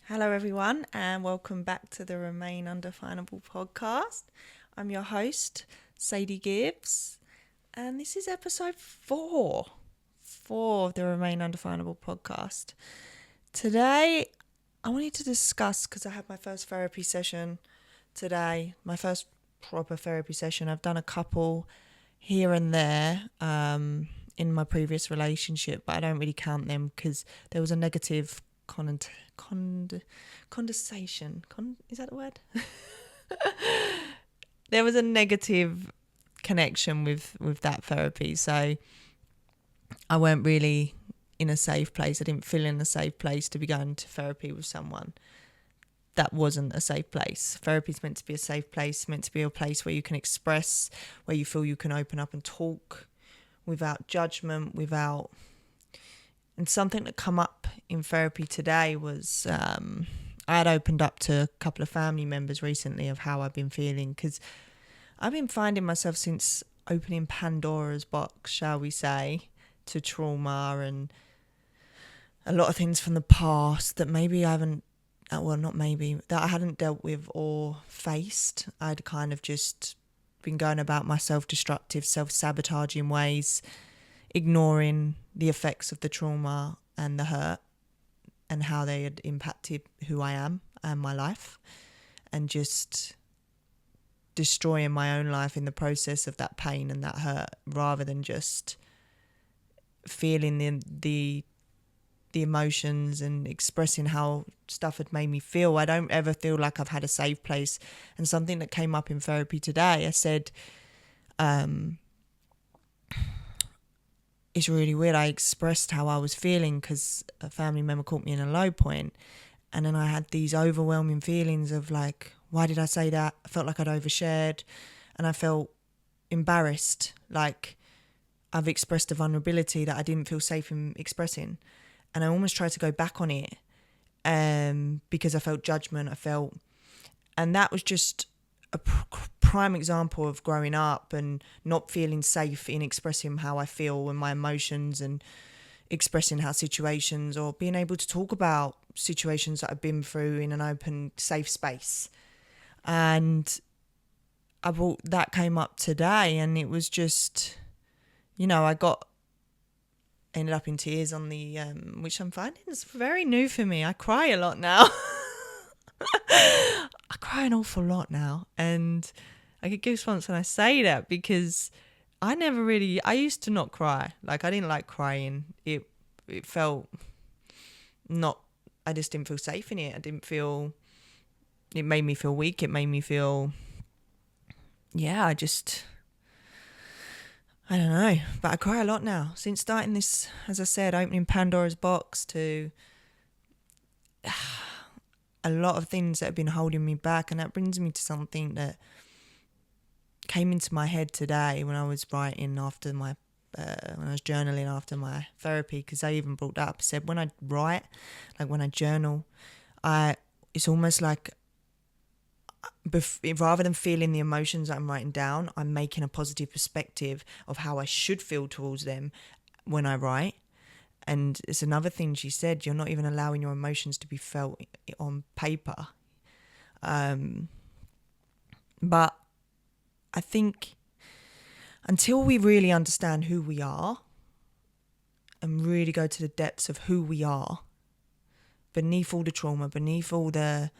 Hello, everyone, and welcome back to the Remain Undefinable podcast. I'm your host, Sadie Gibbs, and this is episode 4 of the Remain Undefinable podcast. Today, I wanted to discuss, because I had my first therapy session today, my first proper therapy session. I've done a couple here and there in my previous relationship, but I don't really count them because there was a negative condensation. Is that the word? There was a negative connection with that therapy, so I weren't really in a safe place. I didn't feel in a safe place to be going to therapy with someone that wasn't a safe place. Therapy is meant to be a safe place, meant to be a place where you can express, where you feel you can open up and talk without judgment, and something that come up in therapy today was I had opened up to a couple of family members recently of how I've been feeling, because I've been finding myself, since opening Pandora's box, shall we say, to trauma and a lot of things from the past that maybe I haven't, that I hadn't dealt with or faced. I'd kind of just been going about my self-destructive, self-sabotaging ways, ignoring the effects of the trauma and the hurt and how they had impacted who I am and my life, and just destroying my own life in the process of that pain and that hurt, rather than just feeling the emotions and expressing how stuff had made me feel. I don't ever feel like I've had a safe place. And something that came up in therapy today, I said, it's really weird. I expressed how I was feeling because a family member caught me in a low point, and then I had these overwhelming feelings of like, why did I say that? I felt like I'd overshared, and I felt embarrassed, like I've expressed a vulnerability that I didn't feel safe in expressing, and I almost tried to go back on it because I felt judgment. And that was just a prime example of growing up and not feeling safe in expressing how I feel and my emotions, and expressing how situations, or being able to talk about situations that I've been through in an open, safe space. And that came up today, and it was just, I ended up in tears on the, which I'm finding is very new for me. I cry a lot now. I cry an awful lot now, and I get goosebumps when I say that, because I used to not cry. Like, I didn't like crying. It felt not, I just didn't feel safe in it. It made me feel weak. It made me feel, I don't know. But I cry a lot now. Since starting this, as I said, opening Pandora's box, to a lot of things that have been holding me back. And that brings me to something that came into my head today when I was writing after when I was journaling after my therapy, because I even brought that up. I said, when I write, like when I journal, it's almost like, rather than feeling the emotions that I'm writing down, I'm making a positive perspective of how I should feel towards them when I write. And it's another thing she said, you're not even allowing your emotions to be felt on paper. But I think until we really understand who we are and really go to the depths of who we are, beneath all the trauma, beneath all the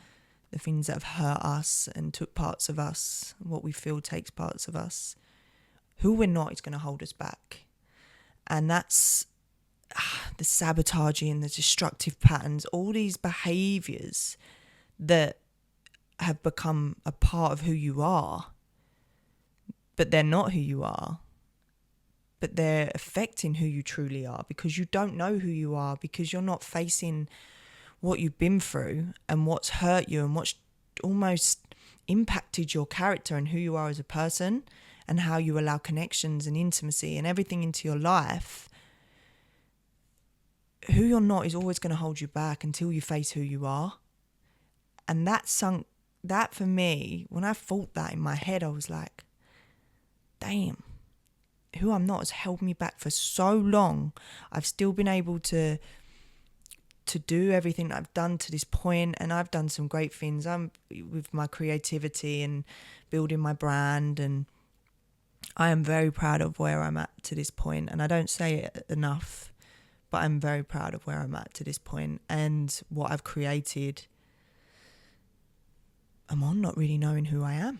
things that have hurt us and took parts of us, what we feel takes parts of us, who we're not is going to hold us back. And that's the sabotaging, the destructive patterns, all these behaviours that have become a part of who you are, but they're not who you are, but they're affecting who you truly are, because you don't know who you are, because you're not facing what you've been through and what's hurt you and what's almost impacted your character and who you are as a person, and how you allow connections and intimacy and everything into your life. Who you're not is always going to hold you back until you face who you are. And that for me, when I thought that in my head, I was like, damn, who I'm not has held me back for so long. I've still been able to to do everything I've done to this point, and I've done some great things. I'm with my creativity and building my brand, and I am very proud of where I'm at to this point, and I don't say it enough, but I'm very proud of where I'm at to this point and what I've created. I'm on not really knowing who I am.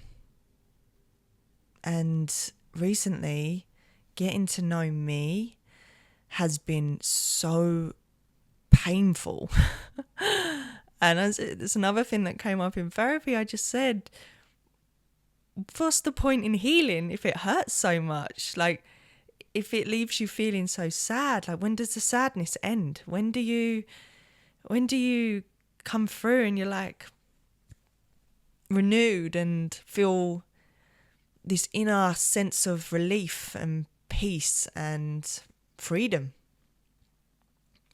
And recently, getting to know me has been so painful. And there's another thing that came up in therapy. I just said, what's the point in healing if it hurts so much? Like, if it leaves you feeling so sad, like, when does the sadness end? When do you come through and you're like renewed and feel this inner sense of relief and peace and freedom?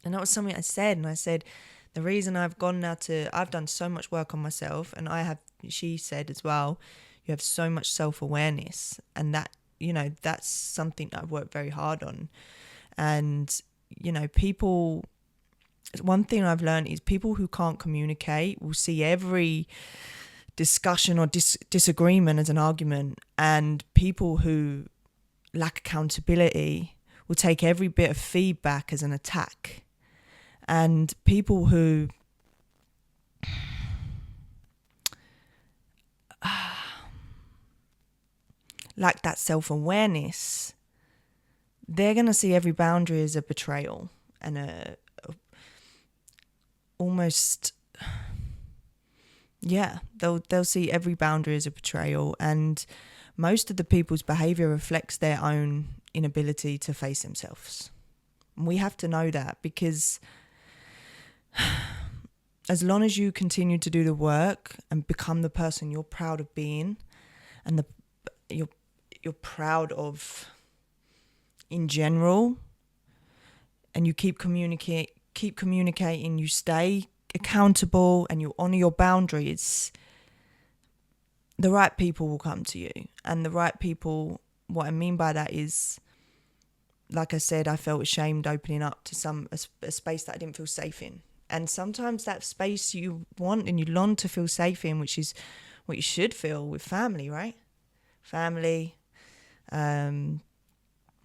And that was something I said. And I said, the reason I've done so much work on myself, and she said as well, you have so much self-awareness, and that, that's something that I've worked very hard on. And, one thing I've learned is people who can't communicate will see every discussion or disagreement as an argument, and people who lack accountability will take every bit of feedback as an attack. And people who lack that self-awareness, they're going to see every boundary as a betrayal and they'll see every boundary as a betrayal. And most of the people's behavior reflects their own inability to face themselves. And we have to know that, because as long as you continue to do the work and become the person you're proud of being, and you're proud of in general, and you keep communicating, you stay accountable, and you honor your boundaries, the right people will come to you. And the right people, what I mean by that is, like I said, I felt ashamed opening up to a space that I didn't feel safe in. And sometimes that space you want and you long to feel safe in, which is what you should feel with family, right? Family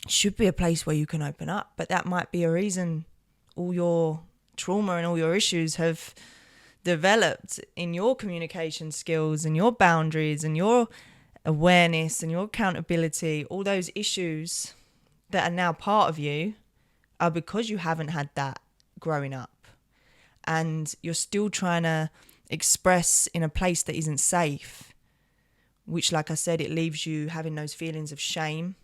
should be a place where you can open up. But that might be a reason all your trauma and all your issues have developed in your communication skills and your boundaries and your awareness and your accountability. All those issues that are now part of you are because you haven't had that growing up. And you're still trying to express in a place that isn't safe, which, like I said, it leaves you having those feelings of shame,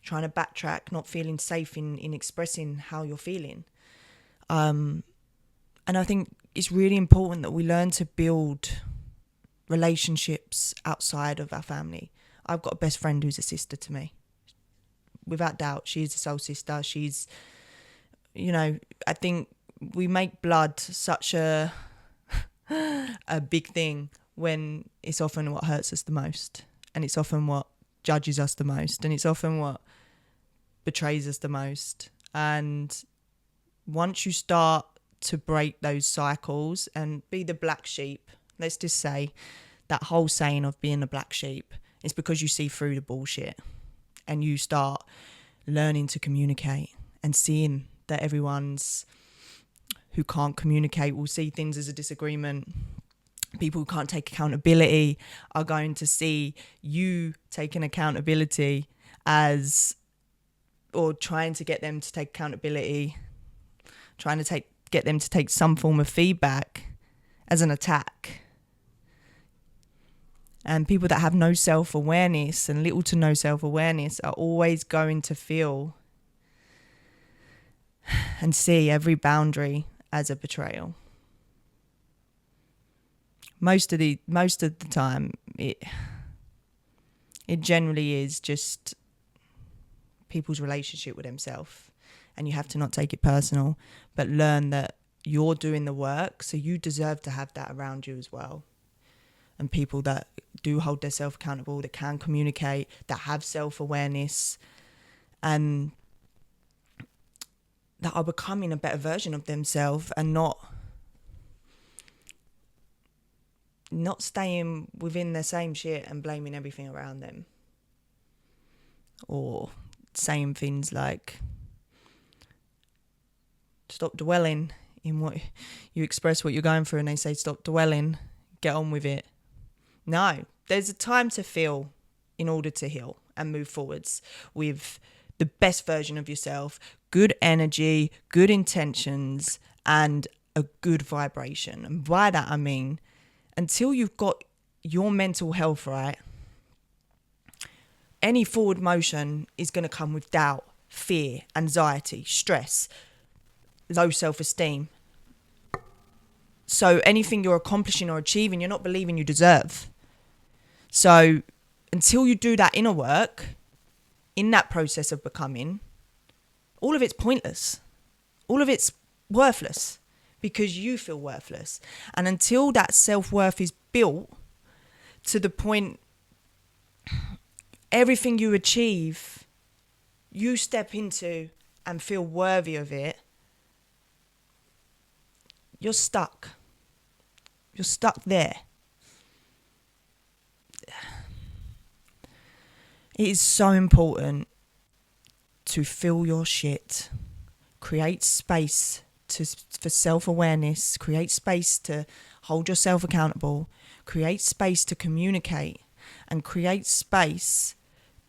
trying to backtrack, not feeling safe in expressing how you're feeling. And I think it's really important that we learn to build relationships outside of our family. I've got a best friend who's a sister to me. Without doubt, she's a soul sister. She's, I think we make blood such a big thing when it's often what hurts us the most, and it's often what judges us the most, and it's often what betrays us the most. And once you start to break those cycles and be the black sheep, let's just say that whole saying of being the black sheep, it's because you see through the bullshit and you start learning to communicate and seeing that everyone's who can't communicate will see things as a disagreement. People who can't take accountability are going to see you taking accountability as, or trying to get them to take accountability, get them to take some form of feedback as an attack. And people that have no self-awareness and little to no self-awareness are always going to feel and see every boundary as a betrayal. Most of the time, it generally is just people's relationship with themselves, and you have to not take it personal, but learn that you're doing the work, so you deserve to have that around you as well. And people that do hold themselves accountable, that can communicate, that have self-awareness, and that are becoming a better version of themselves and not staying within the same shit and blaming everything around them, or saying things like, stop dwelling in what you express, what you're going through, and they say stop dwelling, get on with it. No, there's a time to feel in order to heal and move forwards with the best version of yourself, good energy, good intentions, and a good vibration. And by that I mean, until you've got your mental health right, any forward motion is going to come with doubt, fear, anxiety, stress, low self-esteem. So anything you're accomplishing or achieving, you're not believing you deserve. So until you do that inner work, in that process of becoming, all of it's pointless. All of it's worthless because you feel worthless. And until that self-worth is built to the point, everything you achieve, you step into and feel worthy of it, you're stuck. You're stuck there. It is so important to feel your shit, create space for self-awareness, create space to hold yourself accountable, create space to communicate, and create space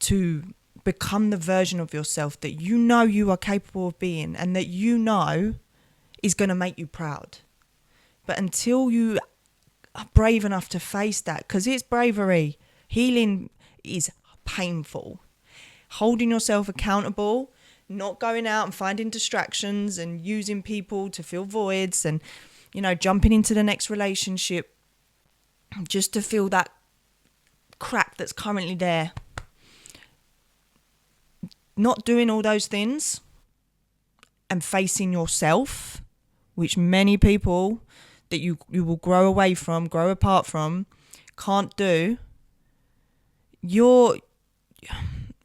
to become the version of yourself that you know you are capable of being and that you know is going to make you proud. But until you are brave enough to face that, because it's bravery, healing is painful. Holding yourself accountable, not going out and finding distractions and using people to fill voids and, jumping into the next relationship just to fill that crap that's currently there. Not doing all those things and facing yourself, which many people that you will grow away from, grow apart from, can't do.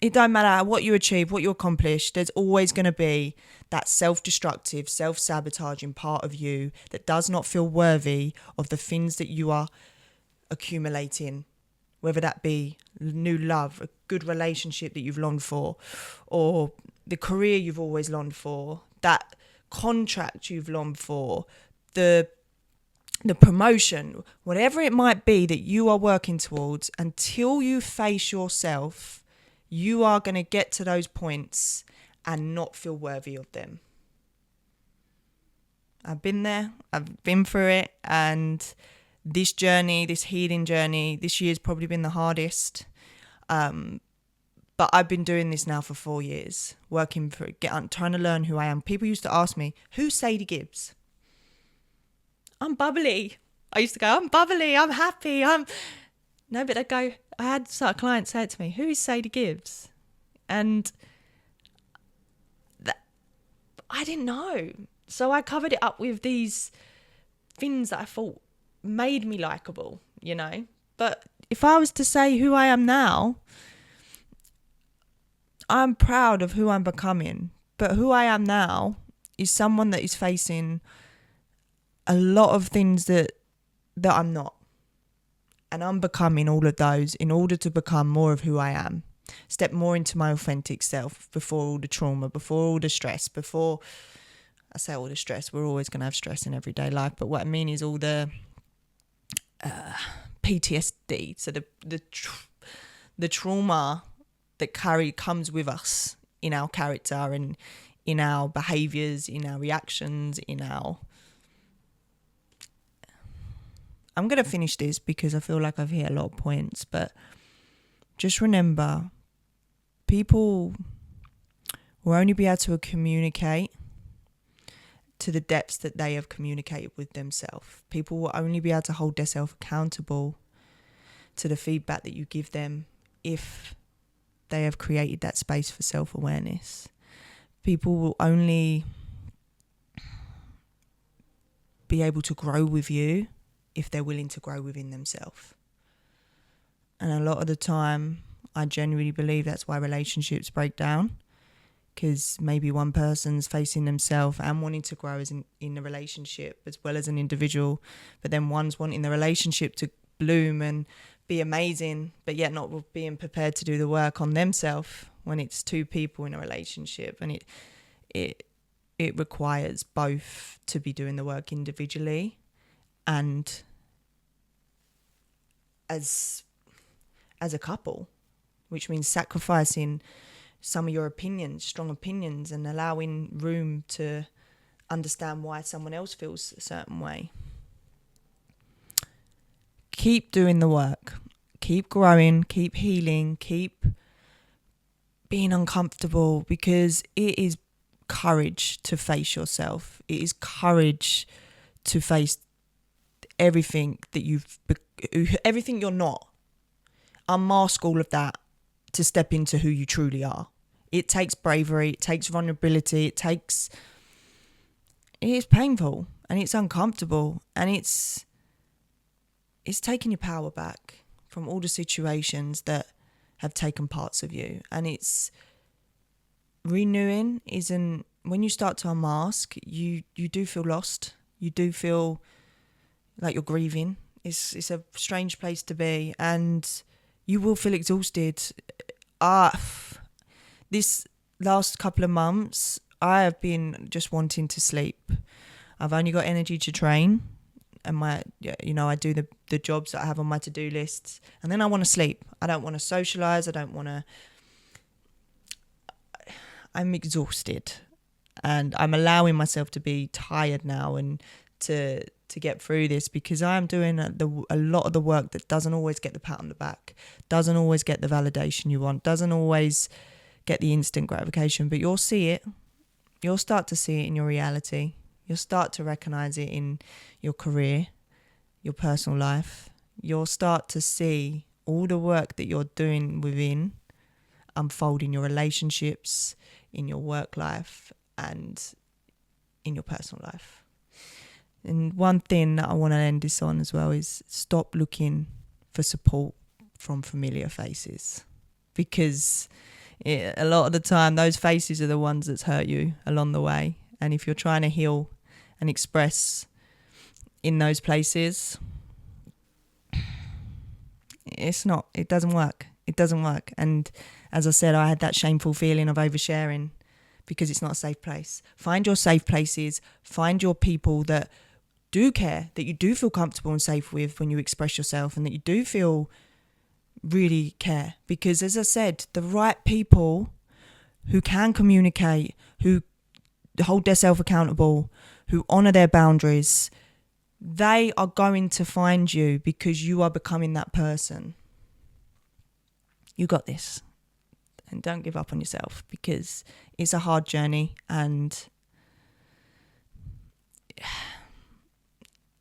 It don't matter what you achieve, what you accomplish, there's always going to be that self-destructive, self-sabotaging part of you that does not feel worthy of the things that you are accumulating, whether that be new love, a good relationship that you've longed for, or the career you've always longed for, that contract you've longed for, the promotion, whatever it might be that you are working towards. Until you face yourself, you are going to get to those points and not feel worthy of them. I've been there, I've been through it, and this journey, this healing journey, this year's probably been the hardest. But I've been doing this now for 4 years, trying to learn who I am. People used to ask me, who's Sadie Gibbs? I'm bubbly. I used to go, I'm bubbly, I'm happy, No, but they'd go, I had a client say it to me, who is Sadie Gibbs? And I didn't know. So I covered it up with these things that I thought made me likeable, But if I was to say who I am now, I'm proud of who I'm becoming. But who I am now is someone that is facing a lot of things that I'm not. And I'm becoming all of those in order to become more of who I am. Step more into my authentic self before all the trauma, before all the stress, before... I say all the stress, we're always going to have stress in everyday life. But what I mean is all the PTSD. So the trauma that comes with us in our character and in our behaviours, in our reactions, I'm going to finish this because I feel like I've hit a lot of points, but just remember, people will only be able to communicate to the depths that they have communicated with themselves. People will only be able to hold themselves accountable to the feedback that you give them if they have created that space for self-awareness. People will only be able to grow with you if they're willing to grow within themselves. And a lot of the time, I genuinely believe that's why relationships break down, because maybe one person's facing themselves and wanting to grow as in a relationship as well as an individual, but then one's wanting the relationship to bloom and be amazing, but yet not being prepared to do the work on themselves when it's two people in a relationship. And it requires both to be doing the work individually and as a couple, which means sacrificing some of your opinions, strong opinions, and allowing room to understand why someone else feels a certain way. Keep doing the work. Keep growing, keep healing, keep being uncomfortable, because it is courage to face yourself. It is courage to face everything that everything you're not. Unmask all of that to step into who you truly are. It takes bravery, it takes vulnerability, it is painful and it's uncomfortable, and it's taking your power back from all the situations that have taken parts of you. And it's renewing when you start to unmask, you do feel lost. You do feel like you're grieving. It's a strange place to be, and you will feel exhausted. This last couple of months, I have been just wanting to sleep. I've only got energy to train, and I do the jobs that I have on my to-do lists, and then I want to sleep. I don't want to socialise. I'm exhausted, and I'm allowing myself to be tired now and to get through this, because I am doing a lot of the work that doesn't always get the pat on the back, doesn't always get the validation you want, doesn't always get the instant gratification, but you'll see it. You'll start to see it in your reality. You'll start to recognise it in your career, your personal life. You'll start to see all the work that you're doing within unfold in your relationships, in your work life, and in your personal life. And one thing that I want to end this on as well is stop looking for support from familiar faces, because a lot of the time those faces are the ones that's hurt you along the way. And if you're trying to heal and express in those places, it doesn't work. It doesn't work. And as I said, I had that shameful feeling of oversharing because it's not a safe place. Find your safe places. Find your people that do care, that you do feel comfortable and safe with when you express yourself, and that you do feel really care. Because as I said, the right people who can communicate, who hold themselves accountable, who honour their boundaries, they are going to find you because you are becoming that person. You got this. And don't give up on yourself, because it's a hard journey, and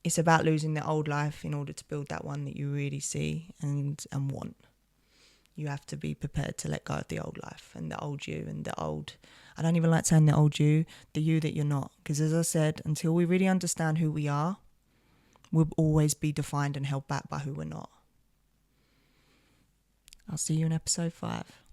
it's about losing the old life in order to build that one that you really see and want. You have to be prepared to let go of the old life and the old you and I don't even like saying the old you, the you that you're not. Because as I said, until we really understand who we are, we'll always be defined and held back by who we're not. I'll see you in episode 5.